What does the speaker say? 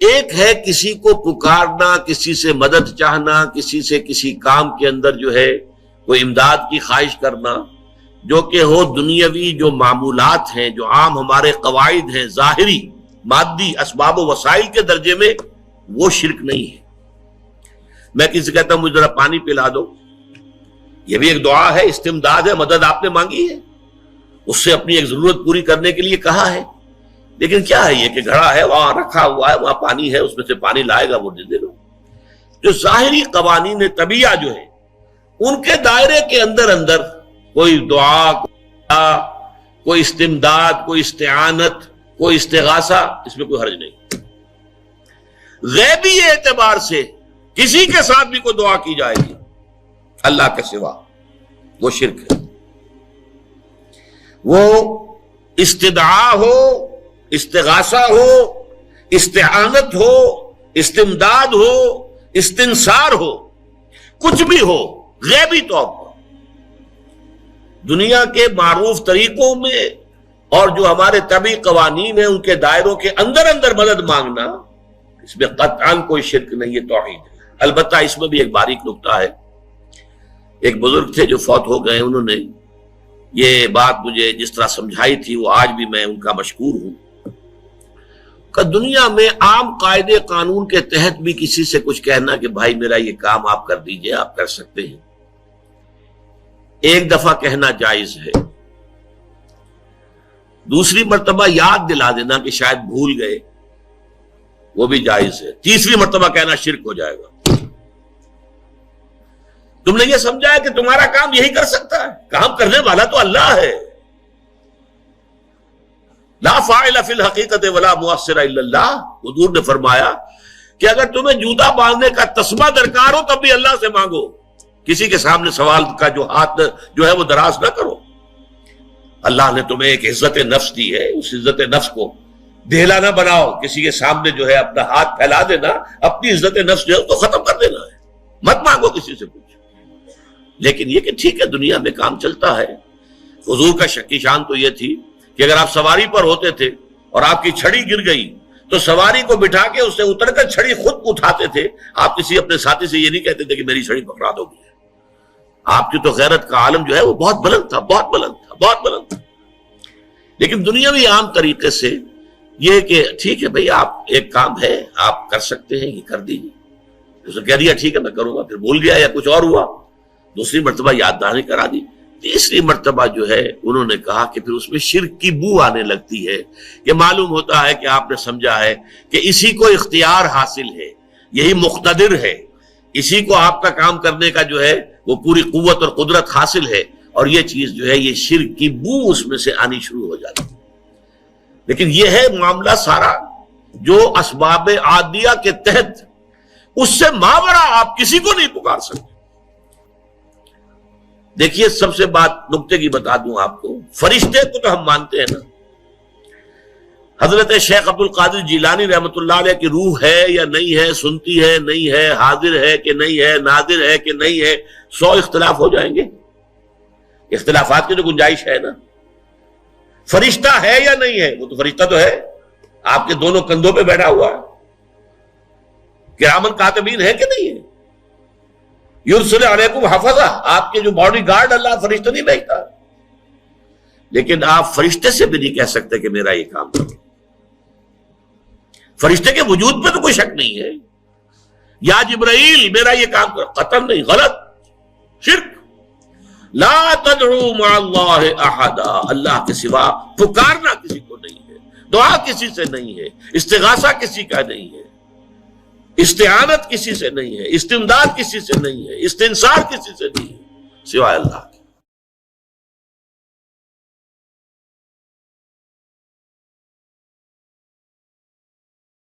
ایک ہے کسی کو پکارنا، کسی سے مدد چاہنا، کسی سے کسی کام کے اندر جو ہے کوئی امداد کی خواہش کرنا، جو کہ ہو دنیاوی جو معمولات ہیں، جو عام ہمارے قواعد ہیں، ظاہری مادی اسباب و وسائل کے درجے میں، وہ شرک نہیں ہے۔ میں کسی سے کہتا ہوں مجھے ذرا پانی پلا دو، یہ بھی ایک دعا ہے، استمداد ہے، مدد آپ نے مانگی ہے، اس سے اپنی ایک ضرورت پوری کرنے کے لیے کہا ہے۔ لیکن کیا ہے یہ کہ گھڑا ہے، وہاں رکھا ہوا ہے، وہاں پانی ہے، اس میں سے پانی لائے گا وہ دے دو۔ جو ظاہری قوانین طبیعہ جو ہے ان کے دائرے کے اندر اندر کوئی دعا، کوئی استمداد، کوئی استعانت، کوئی استغاثہ، اس میں کوئی حرج نہیں۔ غیبی اعتبار سے کسی کے ساتھ بھی کوئی دعا کی جائے گی اللہ کے سوا، وہ شرک ہے۔ وہ استدعا ہو، استغاثہ ہو، استعانت ہو، استمداد ہو، استنصار ہو، کچھ بھی ہو، غیبی طور پر دنیا کے معروف طریقوں میں اور جو ہمارے طبعی قوانین ہیں ان کے دائروں کے اندر اندر مدد مانگنا، اس میں قطعاً کوئی شرک نہیں ہے، توحید ہے۔ البتہ اس میں بھی ایک باریک نکتہ ہے۔ ایک بزرگ تھے جو فوت ہو گئے، انہوں نے یہ بات مجھے جس طرح سمجھائی تھی وہ آج بھی میں ان کا مشکور ہوں کہ دنیا میں عام قاعدے قانون کے تحت بھی کسی سے کچھ کہنا کہ بھائی میرا یہ کام آپ کر دیجئے، آپ کر سکتے ہیں، ایک دفعہ کہنا جائز ہے، دوسری مرتبہ یاد دلا دینا کہ شاید بھول گئے، وہ بھی جائز ہے، تیسری مرتبہ کہنا شرک ہو جائے گا۔ تم نے یہ سمجھا ہے کہ تمہارا کام یہی کر سکتا ہے، کام کرنے والا تو اللہ ہے۔ لا فاعل فی الحقیقت ولا مؤثر الا اللہ، حضور نے فرمایا کہ اگر تمہیں جوتا باندھنے کا تسمہ درکار ہو تب بھی اللہ سے مانگو، کسی کے سامنے سوال کا جو ہاتھ جو ہے وہ دراز نہ کرو۔ اللہ نے تمہیں ایک عزت نفس دی ہے، اس عزت نفس کو ڈھیلا نہ بناؤ، کسی کے سامنے جو ہے اپنا ہاتھ پھیلا دینا، اپنی عزت نفس جو ہے تو ختم کر دینا ہے، مت مانگو کسی سے کچھ۔ لیکن یہ کہ ٹھیک ہے دنیا میں کام چلتا ہے۔ حضور کا شکی شان تو یہ تھی کہ اگر آپ سواری پر ہوتے تھے اور آپ کی چھڑی گر گئی تو سواری کو بٹھا کے اس سے اتر کر چھڑی خود اٹھاتے تھے، آپ کسی اپنے ساتھی سے یہ نہیں کہتے تھے کہ میری چھڑی پکڑا دو گے۔ آپ کی تو غیرت کا عالم جو ہے وہ بہت بلند تھا، بہت بلند تھا، بہت بلند تھا۔ لیکن دنیاوی عام طریقے سے یہ کہ ٹھیک ہے بھئی آپ ایک کام ہے آپ کر سکتے ہیں، یہ کر دیجیے، اس نے کہہ دیا ٹھیک ہے میں کروں گا، پھر بھول گیا یا کچھ اور ہوا، دوسری مرتبہ یاد دہانی کرا دی، تیسری مرتبہ جو ہے انہوں نے کہا کہ پھر اس میں شرک کی بو آنے لگتی ہے کہ معلوم ہوتا ہے کہ آپ نے سمجھا ہے کہ اسی کو اختیار حاصل ہے، یہی مقتدر ہے، اسی کو آپ کا کام کرنے کا جو ہے وہ پوری قوت اور قدرت حاصل ہے، اور یہ چیز جو ہے یہ شرک کی بو اس میں سے آنی شروع ہو جاتی ہے۔ لیکن یہ ہے معاملہ سارا جو اسباب عادیہ کے تحت، اس سے ماورا آپ کسی کو نہیں پکار سکتے۔ دیکھیے سب سے بات نکتے کی بتا دوں آپ کو، فرشتے کو تو ہم مانتے ہیں نا، حضرت شیخ عبد القادر جیلانی رحمۃ اللہ علیہ کی روح ہے یا نہیں ہے، سنتی ہے نہیں ہے، حاضر ہے کہ نہیں ہے، ناظر ہے کہ نہیں ہے، 100 اختلاف ہو جائیں گے، اختلافات کی تو گنجائش ہے نا۔ فرشتہ ہے یا نہیں ہے، وہ تو فرشتہ تو ہے، آپ کے دونوں کندھوں پہ بیٹھا ہوا ہے، کرامن کاتبین ہے کہ نہیں ہے، یرسل علیکم حفظہ، آپ کے جو باڈی گارڈ اللہ فرشتہ نہیں بھیجتا، لیکن آپ فرشتے سے بھی نہیں کہہ سکتے کہ میرا یہ کام کرو۔ فرشتے کے وجود پہ تو کوئی شک نہیں ہے، یا جبرائیل میرا یہ کام کرو، قطعاً نہیں، غلط، شرک۔ لا تدعو مع اللہ احدا، اللہ کے سوا پکارنا کسی کو نہیں ہے، دعا کسی سے نہیں ہے، استغاثہ کسی کا نہیں ہے، استعانت کسی سے نہیں ہے، استمداد کسی سے نہیں ہے، استنصار کسی سے نہیں ہے سوائے اللہ۔